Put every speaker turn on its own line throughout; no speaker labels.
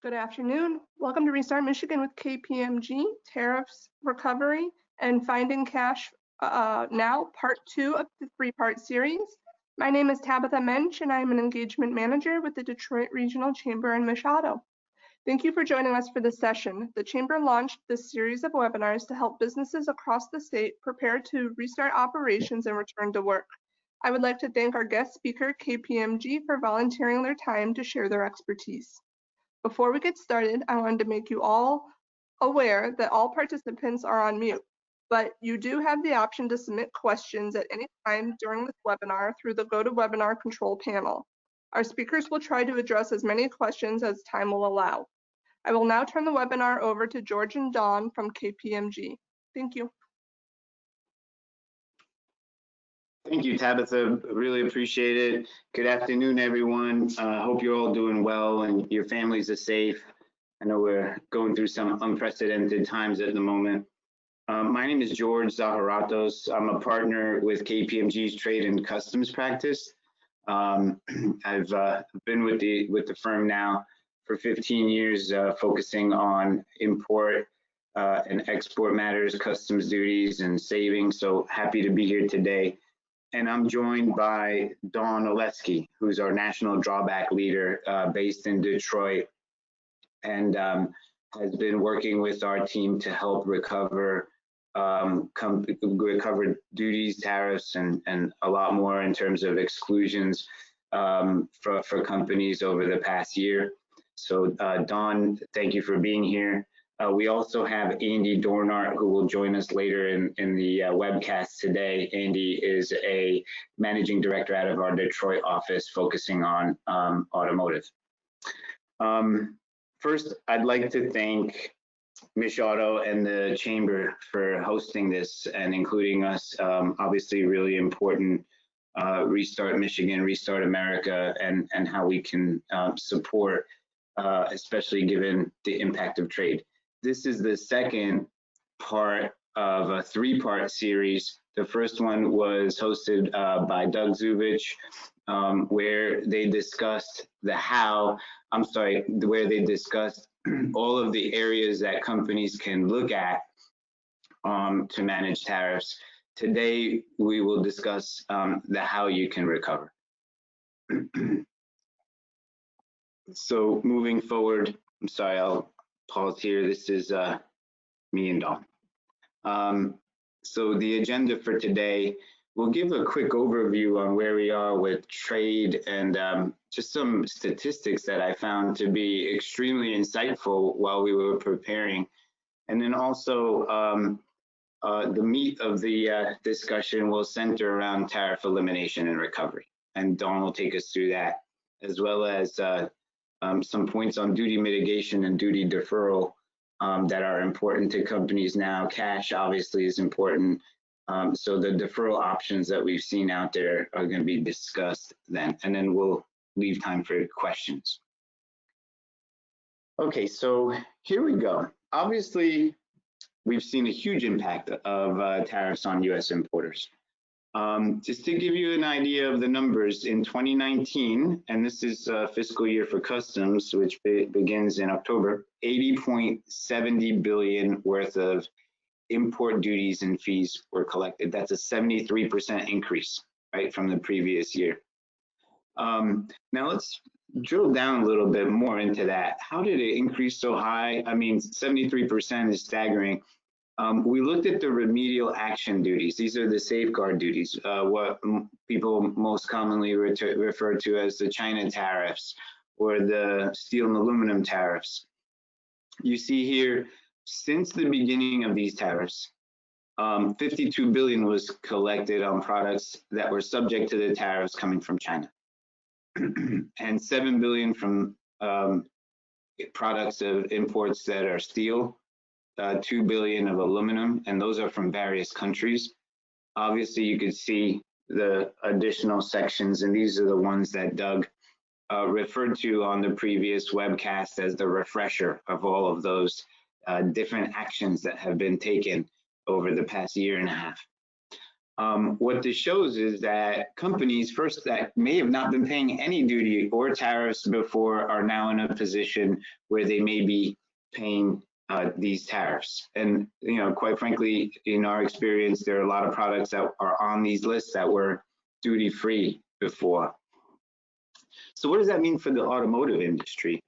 Good afternoon. Welcome to Restart Michigan with KPMG, Tariffs, Recovery, and Finding Cash Now, Part 2 of the three-part series. My name is Tabitha Mensch, and I'm an engagement manager with the Detroit Regional Chamber in Zaharatos. Thank you for joining us for this session. The Chamber launched this series of webinars to help businesses across the state prepare to restart operations and return to work. I would like to thank our guest speaker, KPMG, for volunteering their time to share their expertise. Before we get started, I wanted to make you all aware that all participants are on mute, but you do have the option to submit questions at any time during this webinar through the GoToWebinar control panel. Our speakers will try to address as many questions as time will allow. I will now turn the webinar over to George and Dawn from KPMG. Thank you.
Thank you, Tabitha. Really appreciate it. Good afternoon, everyone. Hope you're all doing well and your families are safe. I know we're going through some unprecedented times at the moment. My name is George Zaharatos. I'm a partner with KPMG's Trade and Customs practice. I've been with the firm now for 15 years, focusing on import and export matters, customs duties, and savings. So happy to be here today. And I'm joined by Dawn Olesky, who's our national drawback leader based in Detroit, and has been working with our team to help recover duties, tariffs, and a lot more in terms of exclusions for companies over the past year. So Dawn, thank you for being here. We also have Andy Dornart, who will join us later in the webcast today. Andy is a managing director out of our Detroit office focusing on automotive. First, I'd like to thank Mich Auto and the Chamber for hosting this and including us. Obviously, really important Restart Michigan, Restart America, and how we can support, especially given the impact of trade. This is the second part of a three-part series. The first one was hosted by Doug Zuvich, where they discussed where they discussed all of the areas that companies can look at to manage tariffs. Today, we will discuss the how you can recover. So moving forward, I'm sorry, I'll pause here. This is me and Dawn. So the agenda for today, we'll give a quick overview on where we are with trade and just some statistics that I found to be extremely insightful while we were preparing. And then also the meat of the discussion will center around tariff elimination and recovery. And Dawn will take us through that, as well as some points on duty mitigation and duty deferral that are important to companies now. Cash obviously is important. So the deferral options that we've seen out there are going to be discussed then, and then we'll leave time for questions. Okay, so here we go. Obviously, we've seen a huge impact of tariffs on US importers. Just to give you an idea of the numbers, in 2019, and this is fiscal year for customs, which begins in October, 80.70 billion worth of import duties and fees were collected. That's a 73% increase, right, from the previous year. Now let's drill down a little bit more into that. How did it increase so high? I mean, 73% is staggering. We looked at the remedial action duties. These are the safeguard duties, what people most commonly refer to as the China tariffs or the steel and aluminum tariffs. You see here, since the beginning of these tariffs, 52 billion was collected on products that were subject to the tariffs coming from China, and 7 billion from products of imports that are steel, 2 billion of aluminum, and those are from various countries. Obviously, you could see the additional sections, and these are the ones that Doug referred to on the previous webcast as the refresher of all of those different actions that have been taken over the past year and a half. What this shows is that companies first that may have not been paying any duty or tariffs before are now in a position where they may be paying these tariffs. And, you know, quite frankly, in our experience, there are a lot of products that are on these lists that were duty-free before. So what does that mean for the automotive industry?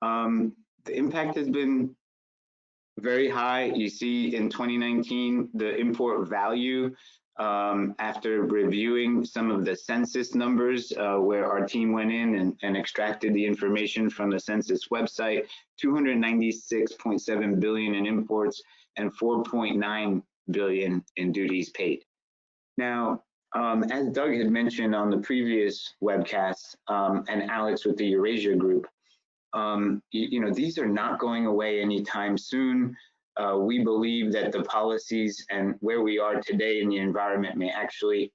The impact has been very high. You see in 2019, the import value, after reviewing some of the census numbers, where our team went in and extracted the information from the census website, 296.7 billion in imports and 4.9 billion in duties paid. Now, as Doug had mentioned on the previous webcast, and Alex with the Eurasia Group, you know, these are not going away anytime soon. We believe that the policies and where we are today in the environment may actually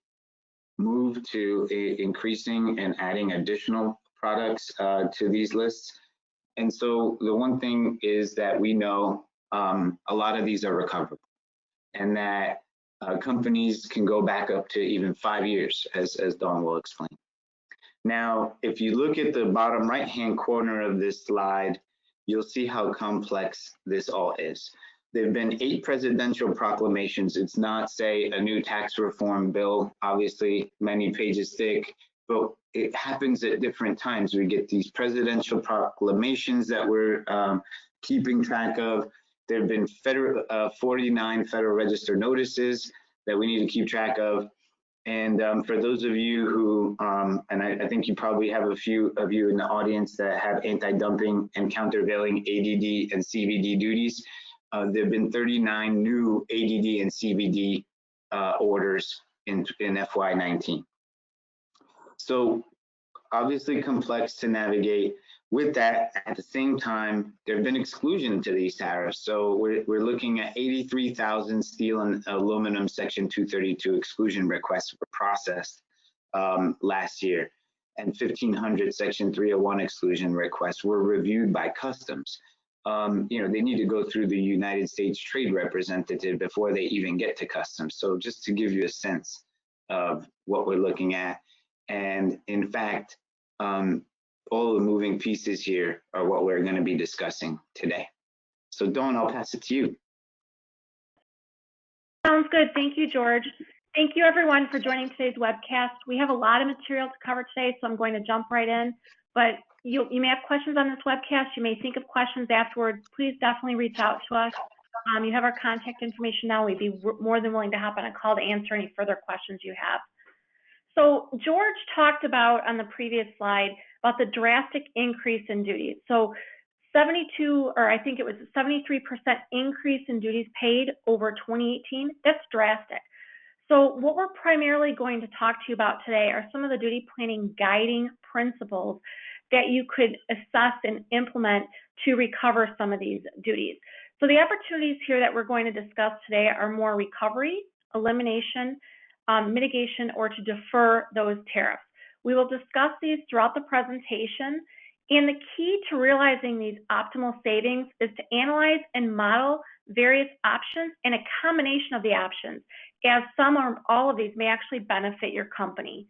move to increasing and adding additional products to these lists. And so the one thing is that we know a lot of these are recoverable, and that companies can go back up to even 5 years, as Dawn will explain. Now, if you look at the bottom right-hand corner of this slide, you'll see how complex this all is. There have been 8 presidential proclamations. It's not, say, a new tax reform bill, obviously many pages thick, but it happens at different times. We get these presidential proclamations that we're keeping track of. There have been 49 Federal Register notices that we need to keep track of. And for those of you who, and I think you probably have a few of you in the audience that have anti-dumping and countervailing ADD and CVD duties, there have been 39 new ADD and CVD orders in FY19. So obviously complex to navigate. With that, at the same time, there have been exclusions to these tariffs. So we're looking at 83,000 steel and aluminum Section 232 exclusion requests were processed last year, and 1,500 Section 301 exclusion requests were reviewed by Customs. You know, they need to go through the United States Trade Representative before they even get to Customs. So just to give you a sense of what we're looking at. And in fact, all the moving pieces here are what we're going to be discussing today. So Dawn, I'll pass it to you.
Sounds good. Thank you, George. Thank you, everyone, for joining today's webcast. We have a lot of material to cover today, so I'm going to jump right in. But you may have questions on this webcast. You may think of questions afterwards. Please definitely reach out to us. You have our contact information now. We'd be more than willing to hop on a call to answer any further questions you have. So George talked about on the previous slide about the drastic increase in duties. So 72, or I think it was a 73% increase in duties paid over 2018. That's drastic. So what we're primarily going to talk to you about today are some of the duty planning guiding principles that you could assess and implement to recover some of these duties. So the opportunities here that we're going to discuss today are more recovery, elimination, mitigation, or to defer those tariffs. We will discuss these throughout the presentation, and the key to realizing these optimal savings is to analyze and model various options and a combination of the options, as some or all of these may actually benefit your company.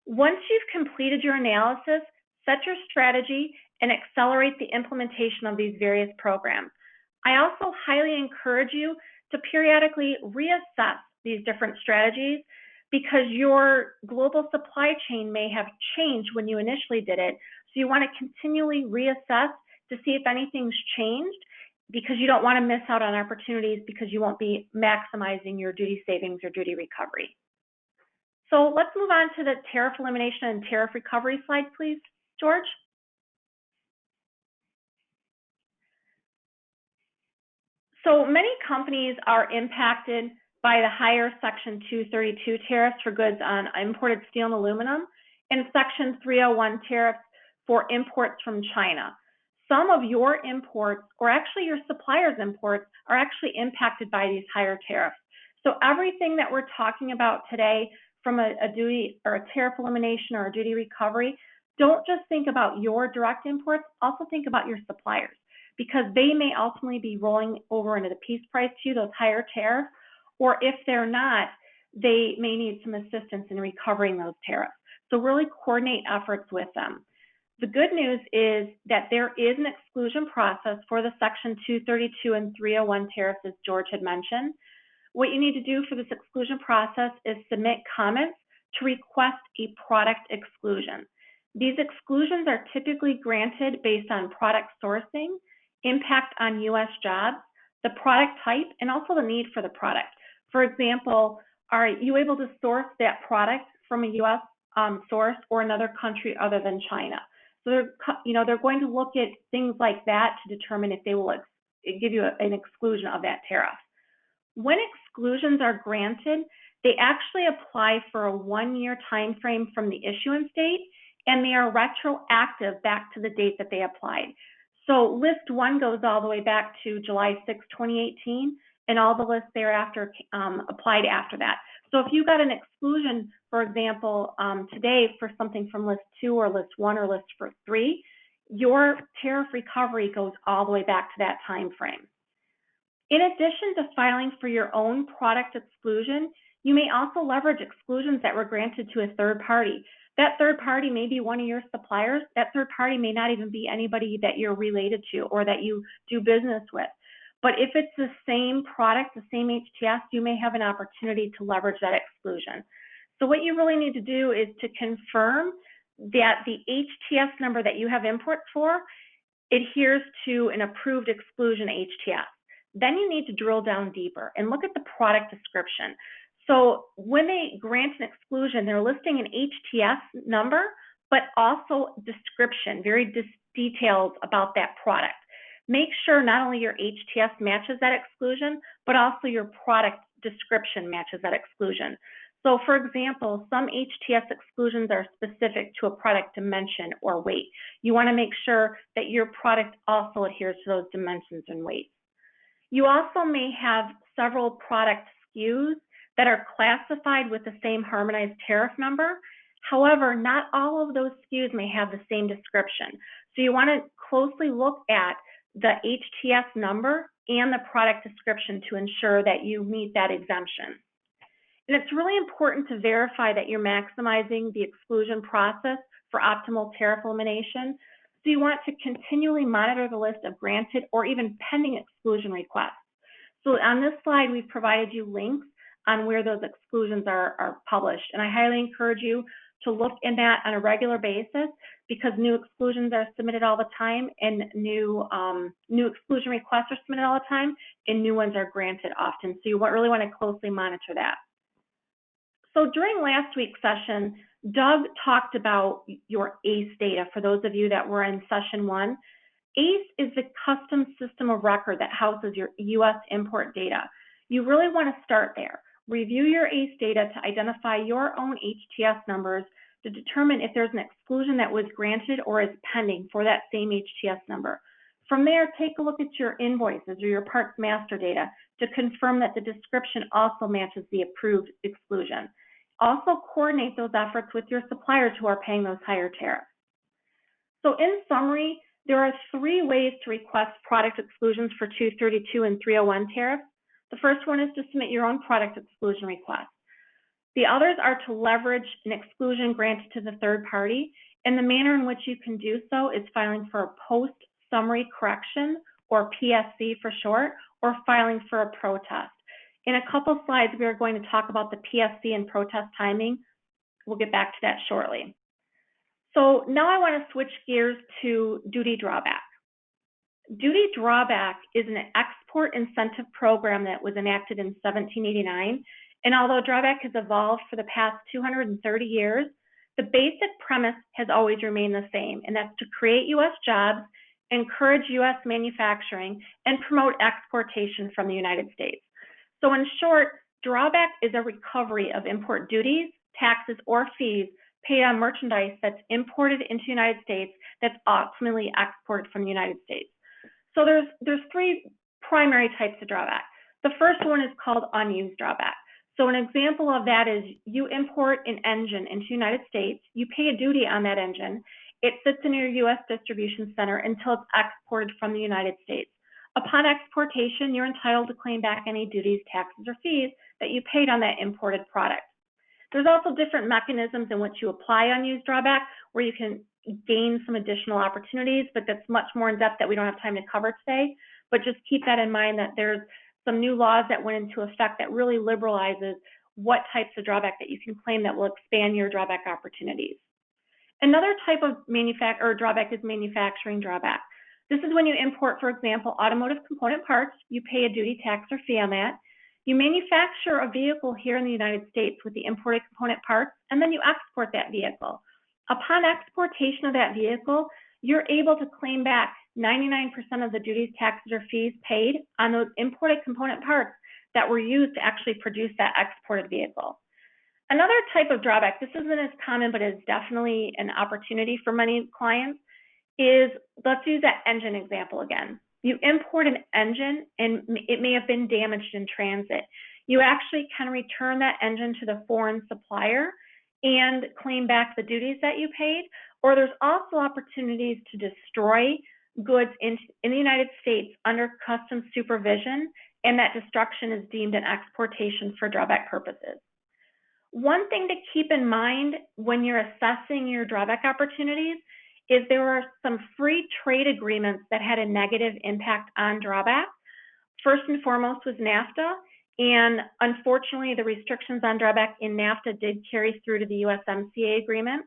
Once you've completed your analysis, set your strategy and accelerate the implementation of these various programs. I also highly encourage you to periodically reassess these different strategies, because your global supply chain may have changed when you initially did it. So you want to continually reassess to see if anything's changed, because you don't want to miss out on opportunities because you won't be maximizing your duty savings or duty recovery. So let's move on to the tariff elimination and tariff recovery slide, please, George. So many companies are impacted by the higher Section 232 tariffs for goods on imported steel and aluminum, and Section 301 tariffs for imports from China. Some of your imports, or actually your suppliers' imports, are actually impacted by these higher tariffs. So everything that we're talking about today, from a duty or a tariff elimination or a duty recovery, don't just think about your direct imports, also think about your suppliers, because they may ultimately be rolling over into the piece price to you, those higher tariffs. Or if they're not, they may need some assistance in recovering those tariffs. So really coordinate efforts with them. The good news is that there is an exclusion process for the Section 232 and 301 tariffs, as George had mentioned. What you need to do for this exclusion process is submit comments to request a product exclusion. These exclusions are typically granted based on product sourcing, impact on U.S. jobs, the product type, and also the need for the product. For example, are you able to source that product from a U.S. source or another country other than China? So they're going to look at things like that to determine if they will give you an exclusion of that tariff. When exclusions are granted, they actually apply for a 1-year time frame from the issuance date, and they are retroactive back to the date that they applied. So list 1 goes all the way back to July 6, 2018, and all the lists thereafter applied after that. So if you got an exclusion, for example, today for something from list 2 or list 1 or list 3, your tariff recovery goes all the way back to that time frame. In addition to filing for your own product exclusion, you may also leverage exclusions that were granted to a third party. That third party may be one of your suppliers. That third party may not even be anybody that you're related to or that you do business with. But if it's the same product, the same HTS, you may have an opportunity to leverage that exclusion. So what you really need to do is to confirm that the HTS number that you have import for adheres to an approved exclusion HTS. Then you need to drill down deeper and look at the product description. So when they grant an exclusion, they're listing an HTS number, but also description, very detailed about that product. Make sure not only your HTS matches that exclusion, but also your product description matches that exclusion. So for example, some HTS exclusions are specific to a product dimension or weight. You want to make sure that your product also adheres to those dimensions and weights. You also may have several product SKUs that are classified with the same harmonized tariff number. However, not all of those SKUs may have the same description. So you want to closely look at the HTS number and the product description to ensure that you meet that exemption. And it's really important to verify that you're maximizing the exclusion process for optimal tariff elimination. So you want to continually monitor the list of granted or even pending exclusion requests. So on this slide, we've provided you links on where those exclusions are published. And I highly encourage you to look in that on a regular basis because new exclusions are submitted all the time and new exclusion requests are submitted all the time and new ones are granted often. So you really want to closely monitor that. So during last week's session, Doug talked about your ACE data for those of you that were in session 1. ACE is the custom system of record that houses your U.S. import data. You really want to start there. Review your ACE data to identify your own HTS numbers to determine if there's an exclusion that was granted or is pending for that same HTS number. From there, take a look at your invoices or your parts master data to confirm that the description also matches the approved exclusion. Also coordinate those efforts with your suppliers who are paying those higher tariffs. So in summary, there are 3 ways to request product exclusions for 232 and 301 tariffs. The first one is to submit your own product exclusion request. The others are to leverage an exclusion granted to the third party, and the manner in which you can do so is filing for a post-summary correction, or PSC for short, or filing for a protest. In a couple slides, we are going to talk about the PSC and protest timing. We'll get back to that shortly. So now I want to switch gears to duty drawback. Duty drawback is an export incentive program that was enacted in 1789. And although drawback has evolved for the past 230 years, the basic premise has always remained the same, and that's to create U.S. jobs, encourage U.S. manufacturing, and promote exportation from the United States. So in short, drawback is a recovery of import duties, taxes, or fees paid on merchandise that's imported into the United States that's ultimately exported from the United States. So there's 3 primary types of drawback. The first one is called unused drawback. So an example of that is you import an engine into the United States, you pay a duty on that engine, it sits in your U.S. distribution center until it's exported from the United States. Upon exportation, you're entitled to claim back any duties, taxes, or fees that you paid on that imported product. There's also different mechanisms in which you apply unused drawback where you can gain some additional opportunities, but that's much more in depth that we don't have time to cover today. But just keep that in mind that there's some new laws that went into effect that really liberalizes what types of drawback that you can claim that will expand your drawback opportunities. Another type of drawback is manufacturing drawback. This is when you import, for example, automotive component parts. You pay a duty, tax, or fee on that. You manufacture a vehicle here in the United States with the imported component parts, and then you export that vehicle. Upon exportation of that vehicle, you're able to claim back 99% of the duties, taxes, or fees paid on those imported component parts that were used to actually produce that exported vehicle. Another type of drawback, this isn't as common, but is definitely an opportunity for many clients, is, let's use that engine example again. You import an engine and it may have been damaged in transit. You actually can return that engine to the foreign supplier and claim back the duties that you paid, or there's also opportunities to destroy goods in the United States under customs supervision, and that destruction is deemed an exportation for drawback purposes. One thing to keep in mind when you're assessing your drawback opportunities is there were some free trade agreements that had a negative impact on drawback. First and foremost was NAFTA, and unfortunately the restrictions on drawback in NAFTA did carry through to the USMCA agreement.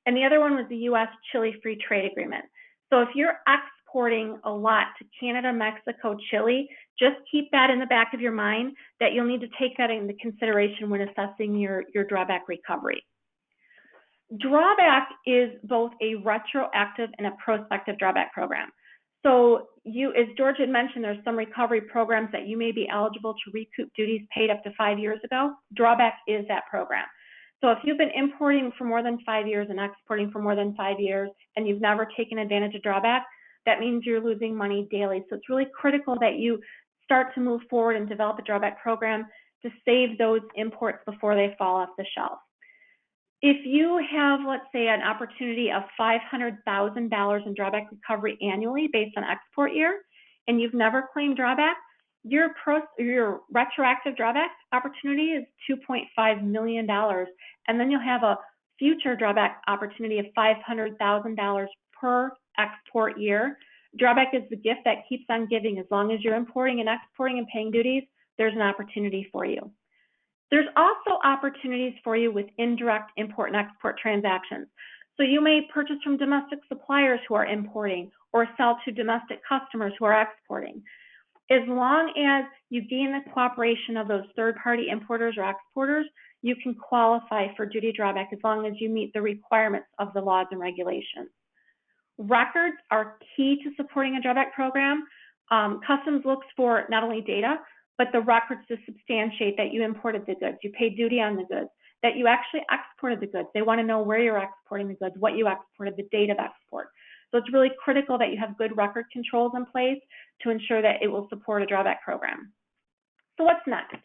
And the other one was the US-Chile Free Trade Agreement. So if you're exporting a lot to Canada, Mexico, Chile, just keep that in the back of your mind that you'll need to take that into consideration when assessing your drawback recovery. Drawback is both a retroactive and a prospective drawback program. So as George had mentioned, there's some recovery programs that you may be eligible to recoup duties paid up to 5 years ago. Drawback is that program. So if you've been importing for more than 5 years and exporting for more than 5 years and you've never taken advantage of drawback, that means you're losing money daily. So it's really critical that you start to move forward and develop a drawback program to save those imports before they fall off the shelf. If you have, let's say, an opportunity of $500,000 in drawback recovery annually based on export year, and you've never claimed drawback, your retroactive drawback opportunity is $2.5 million. And then you'll have a future drawback opportunity of $500,000 per export year. Drawback is the gift that keeps on giving. As long as you're importing and exporting and paying duties, there's an opportunity for you. There's also opportunities for you with indirect import and export transactions. So you may purchase from domestic suppliers who are importing or sell to domestic customers who are exporting. As long as you gain the cooperation of those third-party importers or exporters, you can qualify for duty drawback as long as you meet the requirements of the laws and regulations. Records are key to supporting a drawback program. Customs looks for not only data, but the records to substantiate that you imported the goods, you paid duty on the goods, that you actually exported the goods. They want to know where you're exporting the goods, what you exported, the date of export. So it's really critical that you have good record controls in place to ensure that it will support a drawback program. So what's next?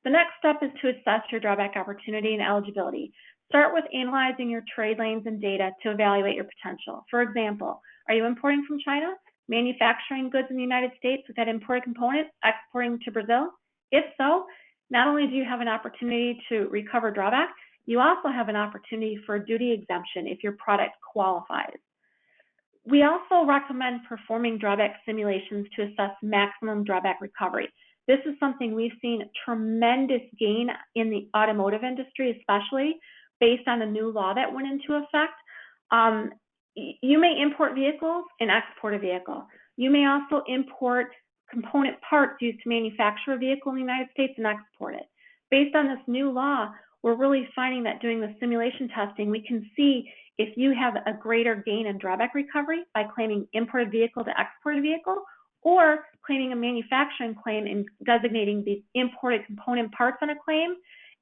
The next step is to assess your drawback opportunity and eligibility. Start with analyzing your trade lanes and data to evaluate your potential. For example, are you importing from China? Manufacturing goods in the United States with that imported component, exporting to Brazil? If so, not only do you have an opportunity to recover drawback, you also have an opportunity for a duty exemption if your product qualifies. We also recommend performing drawback simulations to assess maximum drawback recovery. This is something we've seen tremendous gain in the automotive industry, especially based on a new law that went into effect. You may import vehicles and export a vehicle. You may also import component parts used to manufacture a vehicle in the United States and export it. Based on this new law, we're really finding that doing the simulation testing, we can see if you have a greater gain in drawback recovery by claiming imported vehicle to exported vehicle, or claiming a manufacturing claim and designating the imported component parts on a claim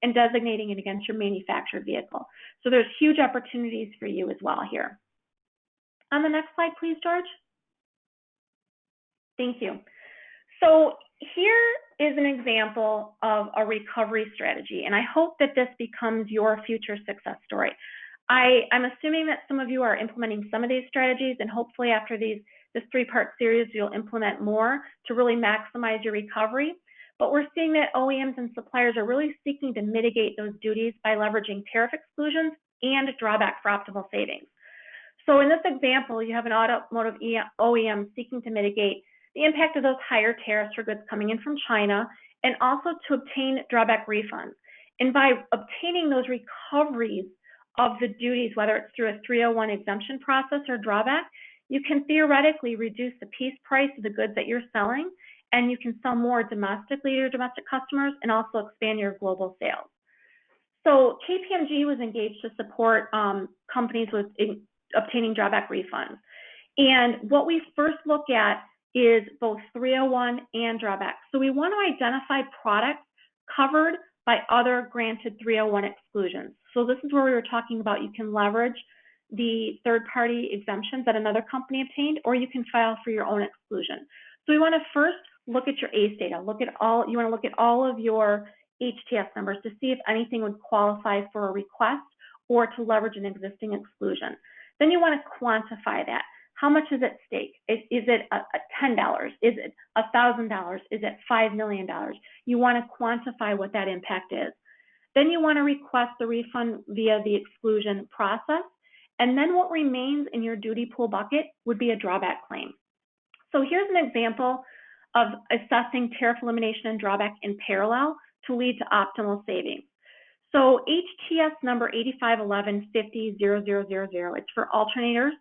and designating it against your manufactured vehicle. So there's huge opportunities for you as well here. On the next slide, please, George. Thank you. So here is an example of a recovery strategy, and I hope that this becomes your future success story. I'm assuming that some of you are implementing some of these strategies, and hopefully after this three-part series, you'll implement more to really maximize your recovery. but we're seeing that OEMs and suppliers are really seeking to mitigate those duties by leveraging tariff exclusions and drawback for optimal savings. So in this example, you have an automotive OEM seeking to mitigate the impact of those higher tariffs for goods coming in from China, and also to obtain drawback refunds. And by obtaining those recoveries of the duties, whether it's through a 301 exemption process or drawback, you can theoretically reduce the piece price of the goods that you're selling, and you can sell more domestically to your domestic customers and also expand your global sales. So KPMG was engaged to support companies with obtaining drawback refunds. And what we first look at is both 301 and drawback. So we want to identify products covered by other granted 301 exclusions. So this is where we were talking about you can leverage the third-party exemptions that another company obtained, or you can file for your own exclusion. So we want to first look at your ACE data. You want to look at all of your HTS numbers to see if anything would qualify for a request or to leverage an existing exclusion. Then you want to quantify that. How much is at stake? Is it $10? Is it $1,000? Is it $5 million? You want to quantify what that impact is. Then you want to request the refund via the exclusion process. And then what remains in your duty pool bucket would be a drawback claim. So here's an example of assessing tariff elimination and drawback in parallel to lead to optimal savings. So HTS number 8511500000, it's for alternators.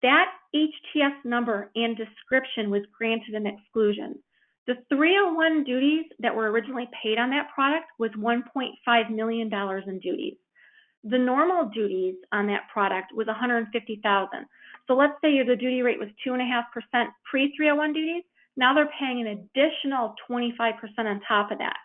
That HTS number and description was granted an exclusion. The 301 duties that were originally paid on that product was $1.5 million in duties. The normal duties on that product was $150,000. So let's say the duty rate was 2.5% pre-301 duties. Now they're paying an additional 25% on top of that.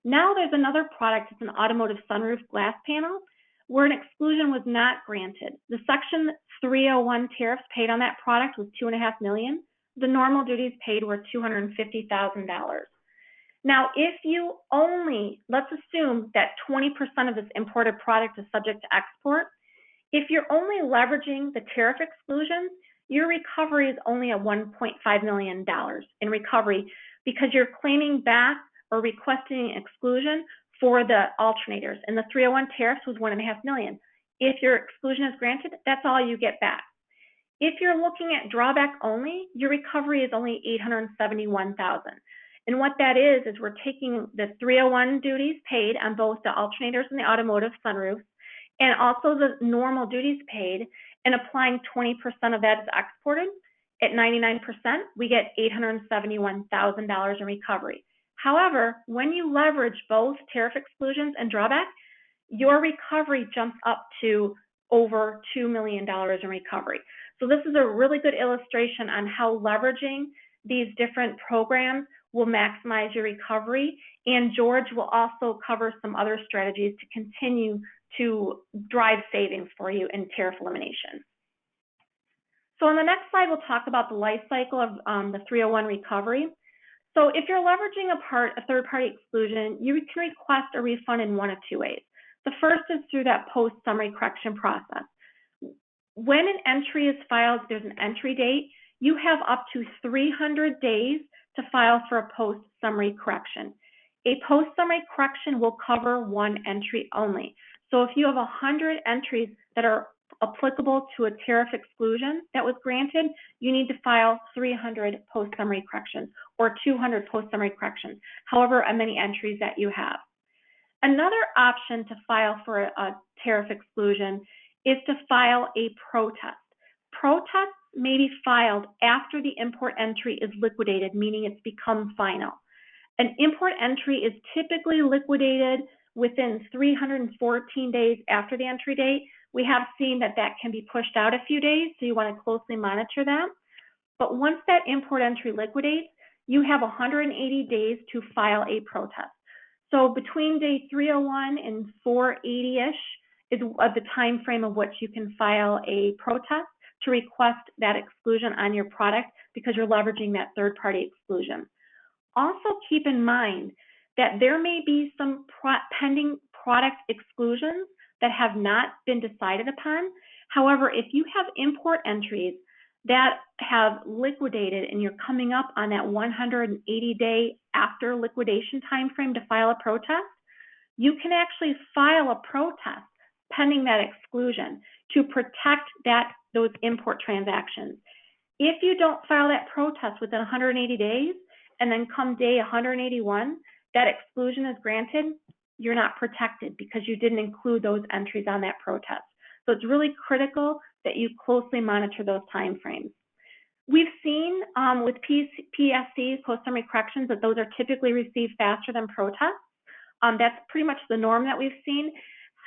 Now there's another product, it's an automotive sunroof glass panel, where an exclusion was not granted. The Section 301 tariffs paid on that product was $2.5 million. The normal duties paid were $250,000. Now, if you only, let's assume that 20% of this imported product is subject to export. If you're only leveraging the tariff exclusions, your recovery is only at $1.5 million in recovery because you're claiming back or requesting exclusion for the alternators. And the 301 tariffs was $1.5 million. If your exclusion is granted, that's all you get back. If you're looking at drawback only, your recovery is only $871,000. And what that is we're taking the 301 duties paid on both the alternators and the automotive sunroofs, and also the normal duties paid, and applying 20% of that as exported. At 99%, we get $871,000 in recovery. However, when you leverage both tariff exclusions and drawback, your recovery jumps up to over $2 million in recovery. So this is a really good illustration on how leveraging these different programs will maximize your recovery. And George will also cover some other strategies to continue to drive savings for you in tariff elimination. So on the next slide, we'll talk about the life cycle of the 301 recovery. So if you're leveraging a third-party exclusion, you can request a refund in one of two ways. The first is through that post-summary correction process. When an entry is filed, there's an entry date, you have up to 300 days to file for a post-summary correction. A post-summary correction will cover one entry only. So if you have 100 entries that are applicable to a tariff exclusion that was granted, you need to file 300 post-summary corrections or 200 post-summary corrections, however many entries that you have. Another option to file for a tariff exclusion is to file a protest. Protests may be filed after the import entry is liquidated, meaning it's become final. An import entry is typically liquidated within 314 days after the entry date. We have seen that that can be pushed out a few days, so you want to closely monitor that. But once that import entry liquidates, you have 180 days to file a protest. So between day 301 and 480-ish is the time frame of which you can file a protest to request that exclusion on your product because you're leveraging that third-party exclusion. Also keep in mind that there may be some pending product exclusions that have not been decided upon. However, if you have import entries that have liquidated and you're coming up on that 180-day after liquidation timeframe to file a protest, you can actually file a protest pending that exclusion to protect those import transactions. If you don't file that protest within 180 days and then come day 181, that exclusion is granted, you're not protected because you didn't include those entries on that protest. So it's really critical that you closely monitor those timeframes. We've seen with PSCs, post-summary corrections, that those are typically received faster than protests. That's pretty much the norm that we've seen.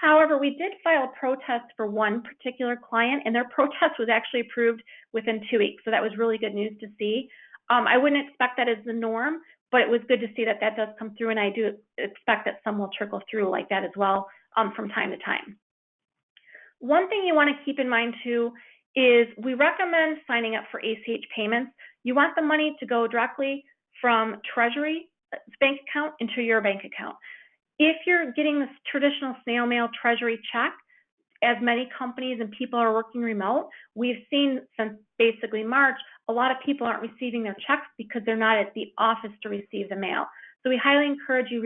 However, we did file a protest for one particular client, and their protest was actually approved within 2 weeks. So that was really good news to see. I wouldn't expect that as the norm, but it was good to see that that does come through, and I do expect that some will trickle through like that as well from time to time. One thing you want to keep in mind too is we recommend signing up for ACH payments. You want the money to go directly from Treasury bank account into your bank account. If you're getting this traditional snail mail Treasury check, as many companies and people are working remote, we've seen since basically March, a lot of people aren't receiving their checks because they're not at the office to receive the mail. So we highly encourage you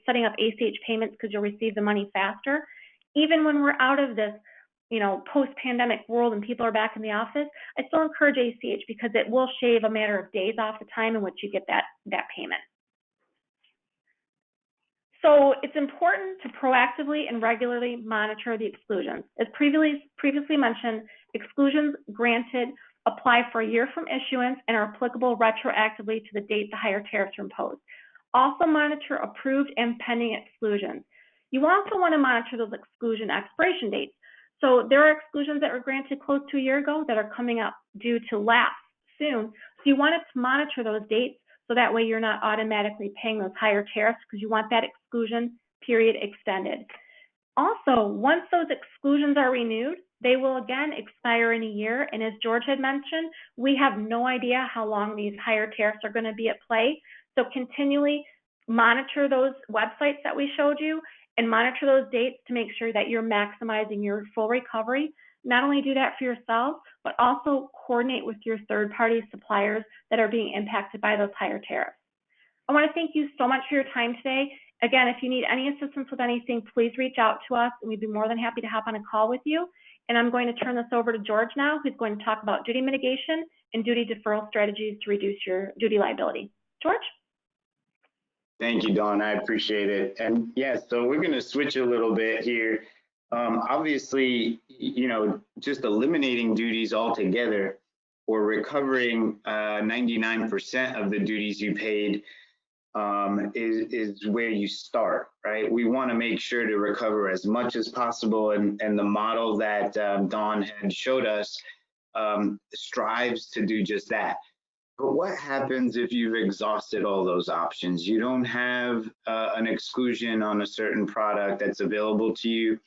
setting up ACH payments because you'll receive the money faster. Even when we're out of this, post-pandemic world and people are back in the office, I still encourage ACH because it will shave a matter of days off the time in which you get that payment. So it's important to proactively and regularly monitor the exclusions. As previously mentioned, exclusions granted apply for a year from issuance and are applicable retroactively to the date the higher tariffs are imposed. Also monitor approved and pending exclusions. You also want to monitor those exclusion expiration dates. So there are exclusions that were granted close to a year ago that are coming up due to lapse soon. So you want to monitor those dates so that way you're not automatically paying those higher tariffs because you want that exclusion period extended. Also, once those exclusions are renewed, they will again expire in a year. And as George had mentioned, we have no idea how long these higher tariffs are going to be at play. So continually monitor those websites that we showed you and monitor those dates to make sure that you're maximizing your full recovery. Not only do that for yourself, but also coordinate with your third-party suppliers that are being impacted by those higher tariffs. I want to thank you so much for your time today. Again, if you need any assistance with anything, please reach out to us, and we'd be more than happy to hop on a call with you. And I'm going to turn this over to George now, who's going to talk about duty mitigation and duty deferral strategies to reduce your duty liability. George?
Thank you, Dawn. I appreciate it. And yeah, so we're going to switch a little bit here. Obviously, just eliminating duties altogether or recovering 99% of the duties you paid is where you start, right? We want to make sure to recover as much as possible. And the model that Dawn had showed us strives to do just that. But what happens if you've exhausted all those options? You don't have an exclusion on a certain product that's available to you,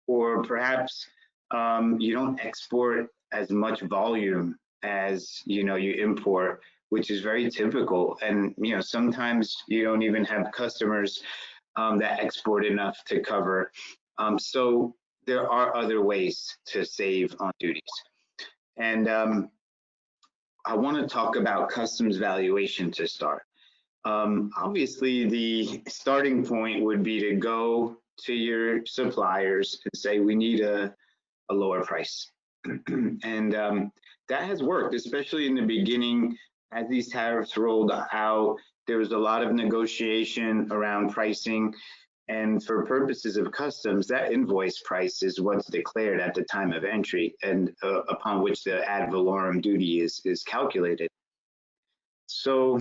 or perhaps you don't export as much volume as you import, which is very typical. And sometimes you don't even have customers that export enough to cover. So there are other ways to save on duties. And I want to talk about customs valuation to start. Obviously, the starting point would be to go to your suppliers and say, we need a lower price. And that has worked, especially in the beginning. As these tariffs rolled out, there was a lot of negotiation around pricing. And for purposes of customs, that invoice price is what's declared at the time of entry and upon which the ad valorem duty is calculated. So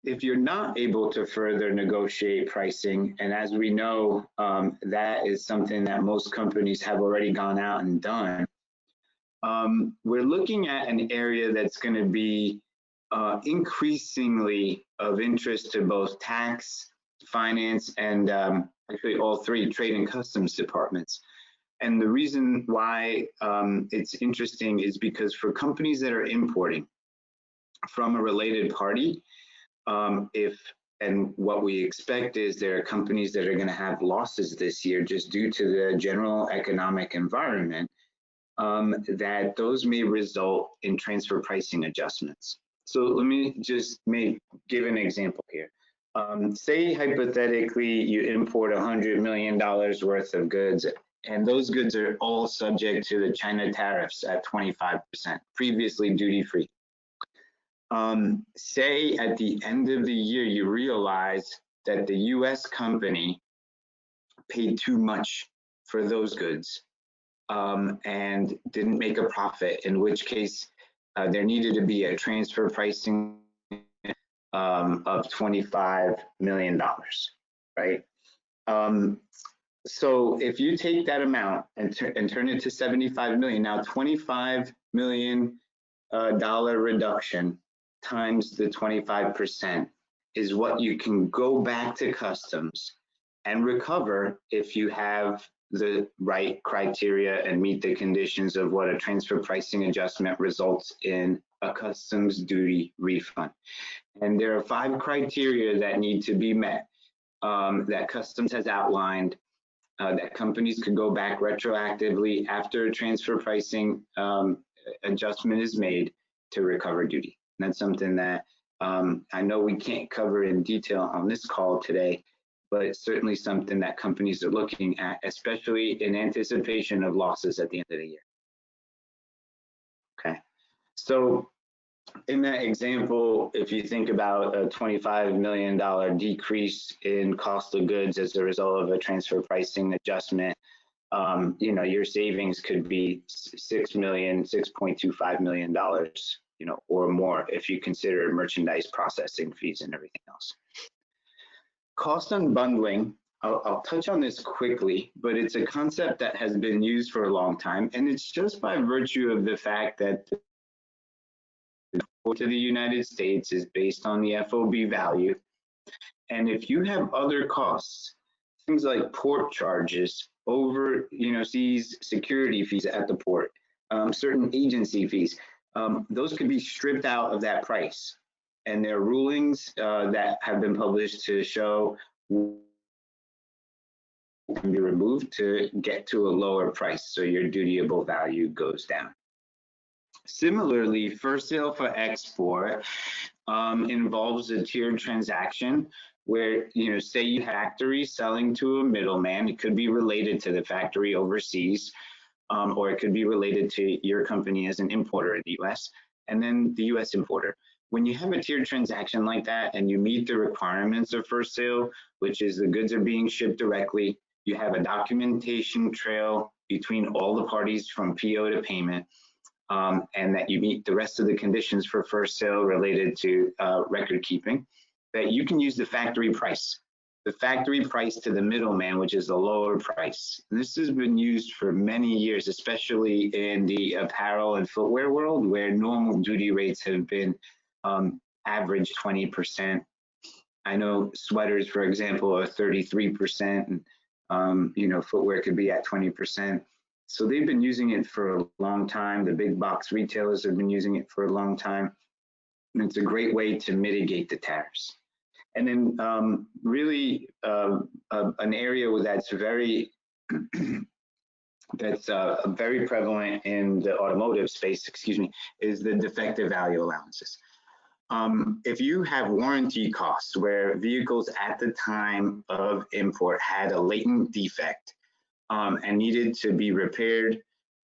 if you're not able to further negotiate pricing, and as we know, that is something that most companies have already gone out and done, we're looking at an area that's going to be increasingly of interest to both tax, finance, and actually all three trade and customs departments. And the reason why it's interesting is because for companies that are importing from a related party, and what we expect is there are companies that are going to have losses this year just due to the general economic environment. that those may result in transfer pricing adjustments. So let me just give an example here. Say hypothetically you import $100 million worth of goods, and those goods are all subject to the China tariffs at 25%, previously duty-free. Say at the end of the year you realize that the US company paid too much for those goods and didn't make a profit, in which case there needed to be a transfer pricing of $25 million, right? So if you take that amount and turn it to 75 million, now $25 million reduction times the 25% is what you can go back to customs and recover if you have the right criteria and meet the conditions of what a transfer pricing adjustment results in a customs duty refund. And there are 5 criteria that need to be met that customs has outlined that companies could go back retroactively after a transfer pricing adjustment is made to recover duty. And that's something that I know we can't cover in detail on this call today, but it's certainly something that companies are looking at, especially in anticipation of losses at the end of the year. Okay, so in that example, if you think about a $25 million decrease in cost of goods as a result of a transfer pricing adjustment, you know, your savings could be $6.25 million, you know, or more if you consider merchandise processing fees and everything else. Cost unbundling, I'll touch on this quickly, but it's a concept that has been used for a long time, and it's just by virtue of the fact that to the United States is based on the FOB value. And if you have other costs, things like port charges, overseas security fees at the port, certain agency fees, those could be stripped out of that price. And there are rulings that have been published to show can be removed to get to a lower price, so your dutiable value goes down. Similarly, first sale for export involves a tiered transaction where, you know, say you have a factory selling to a middleman. It could be related to the factory overseas, or it could be related to your company as an importer in the US, and then the US importer. When you have a tiered transaction like that and you meet the requirements of first sale, which is the goods are being shipped directly, you have a documentation trail between all the parties from PO to payment, and that you meet the rest of the conditions for first sale related to record keeping, that you can use the factory price to the middleman, which is the lower price. And this has been used for many years, especially in the apparel and footwear world, where normal duty rates have been average 20%. I know sweaters, for example, are 33%, and you know, footwear could be at 20%. So they've been using it for a long time. The big box retailers have been using it for a long time. And it's a great way to mitigate the tariffs. And then really an area that's very very prevalent in the automotive space, is the defective value allowances. If you have warranty costs where vehicles at the time of import had a latent defect, and needed to be repaired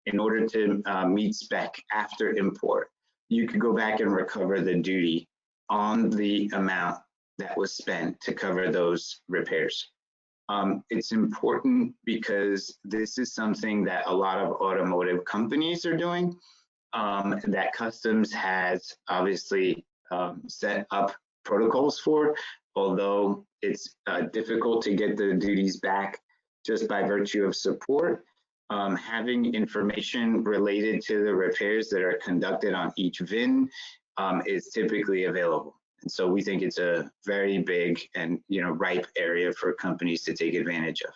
in order to meet spec after import, you could go back and recover the duty on the amount that was spent to cover those repairs. It's important because this is something that a lot of automotive companies are doing, that customs has obviously set up protocols for, although it's difficult to get the duties back just by virtue of support. Having information related to the repairs that are conducted on each VIN is typically available. And so we think it's a very big and, you know, ripe area for companies to take advantage of.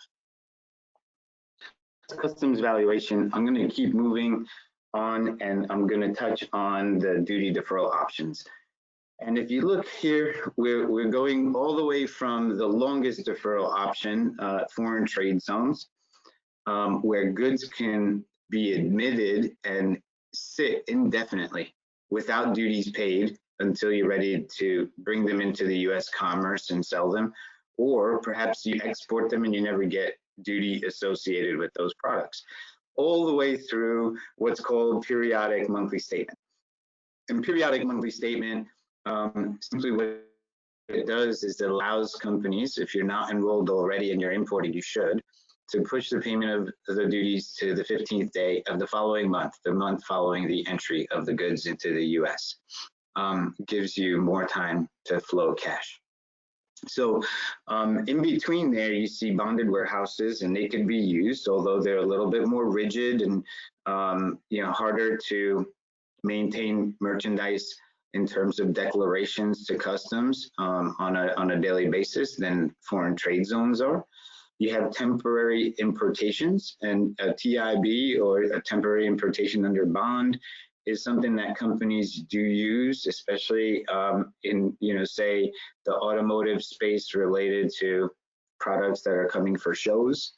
Customs valuation, I'm going to keep moving on, and I'm going to touch on the duty deferral options. And if you look here, we're going all the way from the longest deferral option, foreign trade zones, where goods can be admitted and sit indefinitely without duties paid until you're ready to bring them into the US commerce and sell them, or perhaps you export them and you never get duty associated with those products, all the way through what's called periodic monthly statement. And periodic monthly statement, simply what it does is it allows companies, if you're not enrolled already and you're importing, you should, to push the payment of the duties to the 15th day of the following month, the month following the entry of the goods into the US. Gives you more time to flow cash. So in between there, you see bonded warehouses, and they can be used, although they're a little bit more rigid and harder to maintain merchandise in terms of declarations to customs on a daily basis than foreign trade zones are. You have temporary importations, and a TIB, or a temporary importation under bond, is something that companies do use, especially in, say, the automotive space related to products that are coming for shows.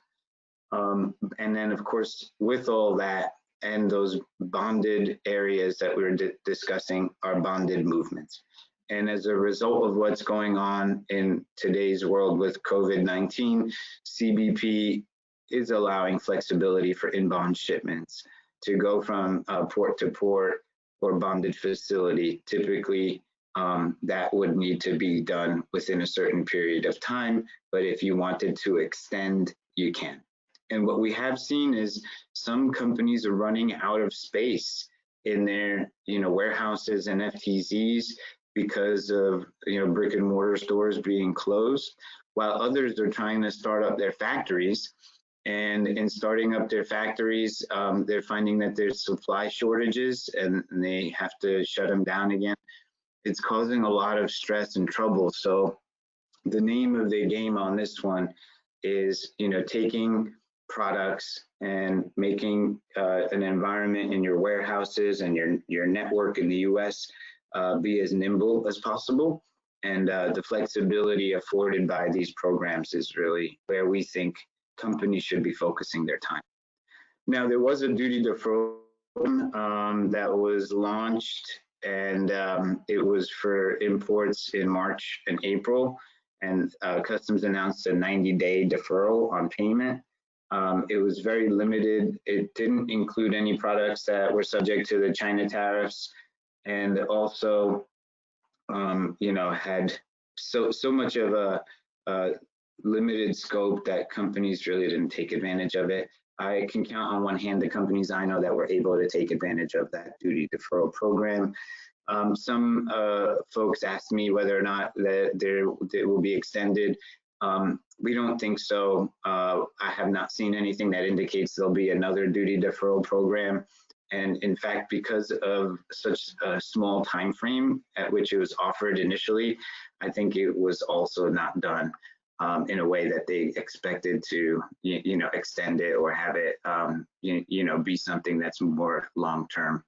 And then, of course, with all that and those bonded areas that we were discussing are bonded movements. And as a result of what's going on in today's world with COVID-19, CBP is allowing flexibility for inbound shipments to go from port to port or bonded facility. Typically, that would need to be done within a certain period of time, but if you wanted to extend, you can. And what we have seen is some companies are running out of space in their warehouses and FTZs because of brick and mortar stores being closed, while others are trying to start up their factories. And in starting up their factories, they're finding that there's supply shortages and they have to shut them down again. It's causing a lot of stress and trouble. So the name of the game on this one is, taking products and making an environment in your warehouses and your network in the US be as nimble as possible. And the flexibility afforded by these programs is really where we think companies should be focusing their time. Now, there was a duty deferral that was launched, and it was for imports in March and April, and Customs announced a 90-day deferral on payment. It was very limited. It didn't include any products that were subject to the China tariffs, and also, had so much of a limited scope that companies really didn't take advantage of it. I can count on one hand the companies I know that were able to take advantage of that duty deferral program. Some folks asked me whether or not it will be extended. We don't think so. I have not seen anything that indicates there'll be another duty deferral program. And in fact, because of such a small time frame at which it was offered initially, I think it was also not done in a way that they expected to, extend it or have it, be something that's more long-term.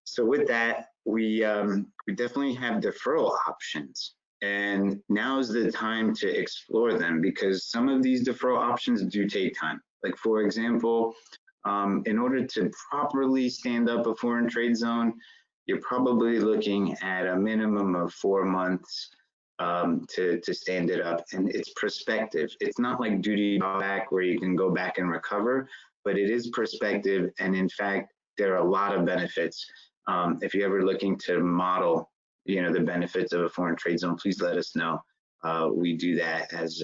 So with that, we definitely have deferral options, and now's the time to explore them, because some of these deferral options do take time. Like, for example, in order to properly stand up a foreign trade zone, you're probably looking at a minimum of 4 months to stand it up, and it's prospective. It's not like duty drawback where you can go back and recover, but it is prospective, and in fact, there are a lot of benefits. If you're ever looking to model, the benefits of a foreign trade zone, please let us know. We do that as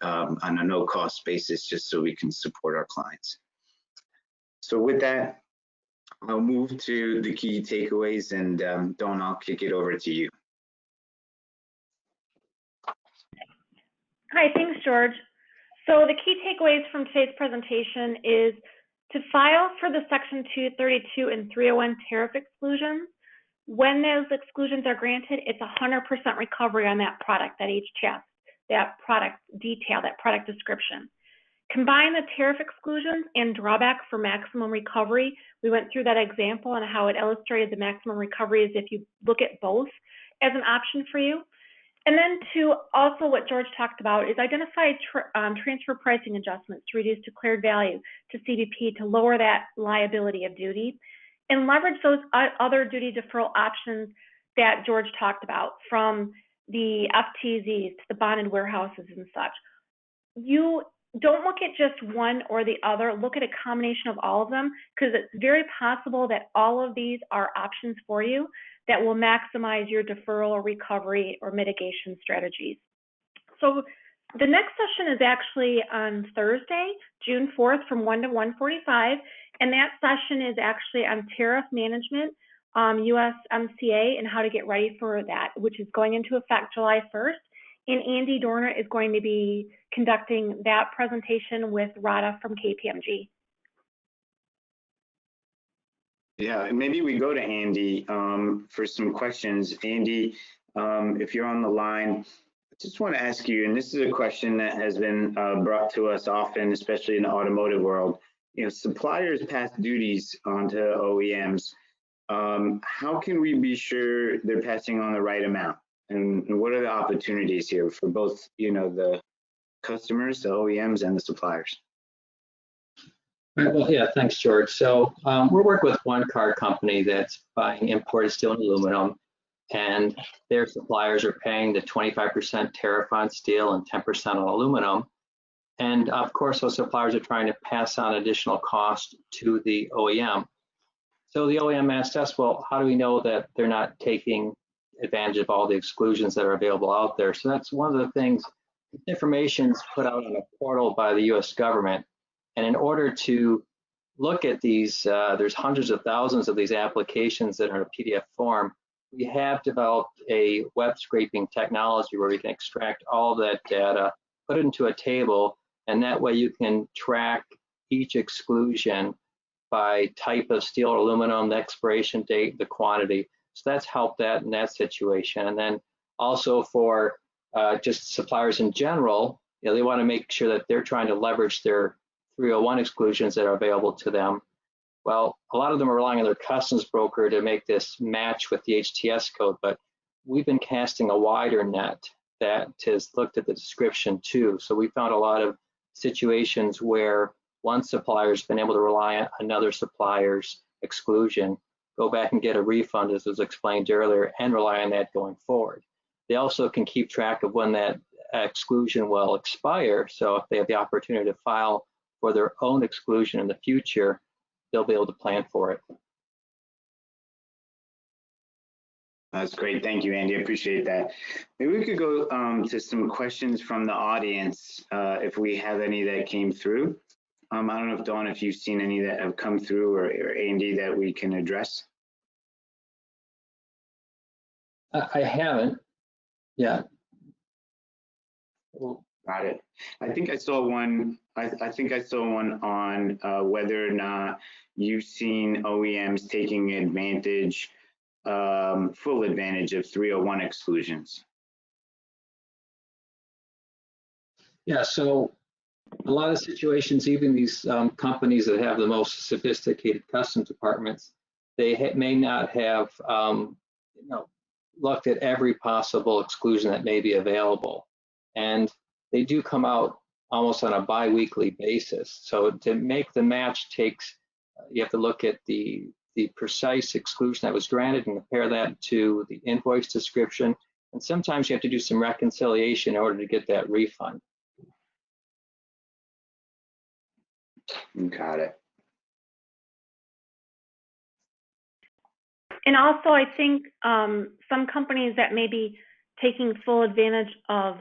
on a no-cost basis, just so we can support our clients. So with that, I'll move to the key takeaways, and Dawn, I'll kick it over to you.
Hi, thanks, George. So the key takeaways from today's presentation is to file for the Section 232 and 301 tariff exclusions. When those exclusions are granted, it's 100% recovery on that product, that HTS, that product detail, that product description. Combine the tariff exclusions and drawback for maximum recovery. We went through that example and how it illustrated the maximum recovery is if you look at both as an option for you. And then to also what George talked about is identify transfer pricing adjustments to reduce declared value to CDP to lower that liability of duty, and leverage those other duty deferral options that George talked about, from the FTZs to the bonded warehouses and such. You don't look at just one or the other, look at a combination of all of them, because it's very possible that all of these are options for you that will maximize your deferral or recovery or mitigation strategies. So the next session is actually on Thursday, June 4th from 1 to 1:45, and that session is actually on tariff management, USMCA, and how to get ready for that, which is going into effect July 1st. And Andy Dorner is going to be conducting that presentation with Rada from KPMG.
Yeah, and maybe we go to Andy for some questions. Andy, if you're on the line, I just want to ask you, and this is a question that has been brought to us often, especially in the automotive world. You know, suppliers pass duties onto OEMs. How can we be sure they're passing on the right amount? And what are the opportunities here for both, you know, the customers, the OEMs, and the suppliers?
Right, well, yeah, thanks, George. So we're working with one car company that's buying imported steel and aluminum, and their suppliers are paying the 25% tariff on steel and 10% on aluminum. And of course, those suppliers are trying to pass on additional cost to the OEM. So the OEM asked us, well, how do we know that they're not taking advantage of all the exclusions that are available out there? So that's one of the things. Information is put out on a portal by the US government. And in order to look at these, there's hundreds of thousands of these applications that are in a PDF form. We have developed a web scraping technology where we can extract all that data, put it into a table, and that way you can track each exclusion by type of steel or aluminum, the expiration date, the quantity. So that's helped that in that situation. And then also for just suppliers in general, you know, they want to make sure that they're trying to leverage their 301 exclusions that are available to them. Well, a lot of them are relying on their customs broker to make this match with the HTS code, but we've been casting a wider net that has looked at the description too. So we found a lot of situations where one supplier has been able to rely on another supplier's exclusion, go back and get a refund, as was explained earlier, and rely on that going forward. They also can keep track of when that exclusion will expire. So if they have the opportunity to file for their own exclusion in the future, they'll be able to plan for it.
That's great. Thank you, Andy. I appreciate that. Maybe we could go to some questions from the audience if we have any that came through. I don't know if Dawn, if you've seen any that have come through, or Andy, that we can address.
I haven't yet.
Got it. I think I saw one. I think I saw one on whether or not you've seen OEMs taking advantage, full advantage of 301 exclusions. Yeah,
so a lot of situations, even these companies that have the most sophisticated customs departments, they may not have looked at every possible exclusion that may be available. And they do come out almost on a bi-weekly basis. So to make the match takes, you have to look at the precise exclusion that was granted and compare that to the invoice description. And sometimes you have to do some reconciliation in order to get that refund.
Got it.
And also, I think some companies that may be taking full advantage of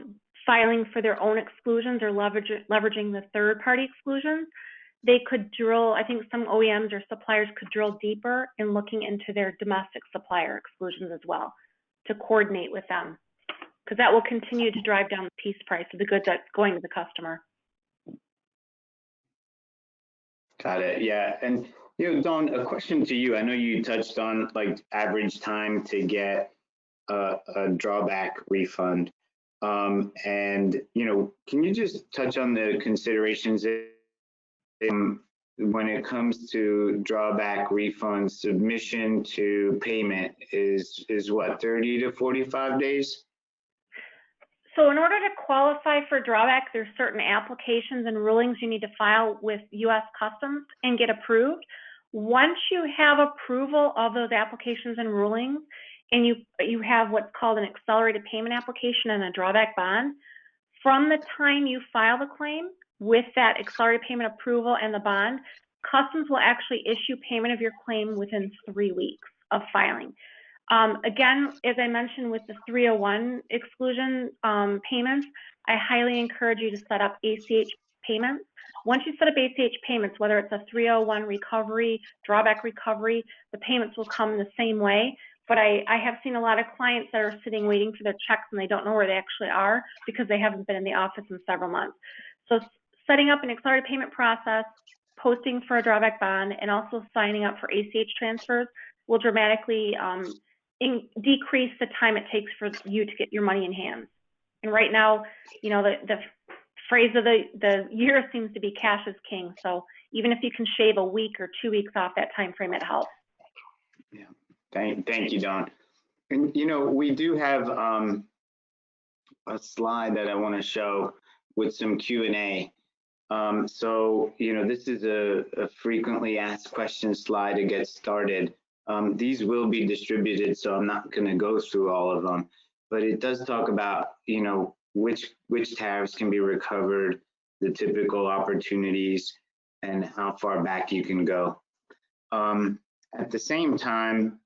filing for their own exclusions or leveraging the third-party exclusions, they could drill, I think some OEMs or suppliers could drill deeper in looking into their domestic supplier exclusions as well to coordinate with them, because that will continue to drive down the piece price of the goods that's going to the customer.
Got it. Yeah. And, you know, Dawn, a question to you. I know you touched on like average time to get a drawback refund. And, you know, can you just touch on the considerations when it comes to drawback refund submission to payment is what, 30 to 45 days?
So in order to qualify for drawback, there's certain applications and rulings you need to file with U.S. Customs and get approved. Once you have approval of those applications and rulings, and you have what's called an accelerated payment application and a drawback bond, from the time you file the claim with that accelerated payment approval and the bond, Customs will actually issue payment of your claim within 3 weeks of filing. Again, as I mentioned with the 301 exclusion payments, I highly encourage you to set up ACH payments. Once you set up ACH payments, whether it's a 301 recovery, drawback recovery, the payments will come the same way. But I have seen a lot of clients that are sitting waiting for their checks and they don't know where they actually are because they haven't been in the office in several months. So setting up an accelerated payment process, posting for a drawback bond, and also signing up for ACH transfers will dramatically decrease the time it takes for you to get your money in hand. And right now, you know, the phrase of the year seems to be cash is king. So even if you can shave a week or 2 weeks off that time frame, it helps.
Yeah, thank you, Dawn. And you know, we do have a slide that I want to show with some Q&A. So you know, this is a frequently asked questions slide to get started. These will be distributed, so I'm not going to go through all of them, but it does talk about, you know, which tariffs can be recovered, the typical opportunities, and how far back you can go. At the same time,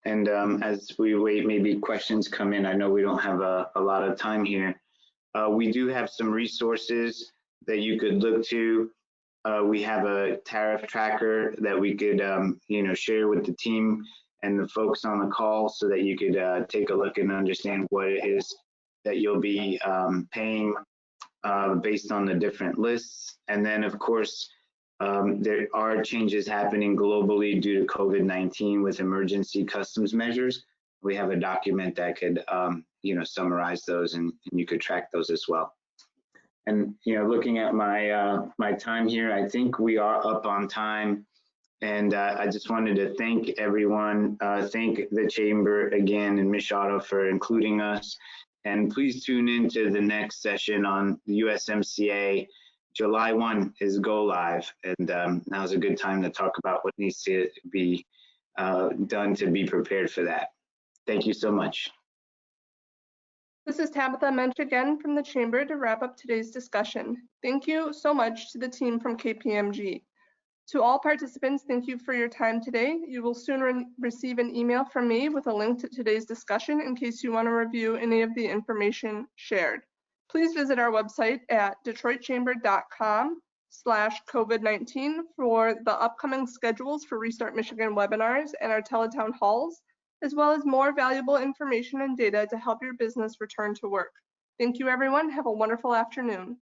and as we wait, maybe questions come in, I know we don't have a lot of time here. We do have some resources that you could look to. We have a tariff tracker that we could, you know, share with the team and the folks on the call so that you could take a look and understand what it is that you'll be paying based on the different lists. And then, of course, there are changes happening globally due to COVID-19 with emergency customs measures. We have a document that could, you know, summarize those, and you could track those as well. And you know, looking at my my time here, I think we are up on time. And I just wanted to thank everyone, thank the Chamber again and Ms. Otto for including us. And please tune in to the next session on the USMCA. July 1 is go live, and now's a good time to talk about what needs to be done to be prepared for that. Thank you so much.
This is Tabitha Mensch again from the Chamber to wrap up today's discussion. Thank you so much to the team from KPMG. To all participants, thank you for your time today. You will soon receive an email from me with a link to today's discussion in case you want to review any of the information shared. Please visit our website at detroitchamber.com/COVID-19 for the upcoming schedules for Restart Michigan webinars and our teletown halls, as well as more valuable information and data to help your business return to work. Thank you, everyone. Have a wonderful afternoon.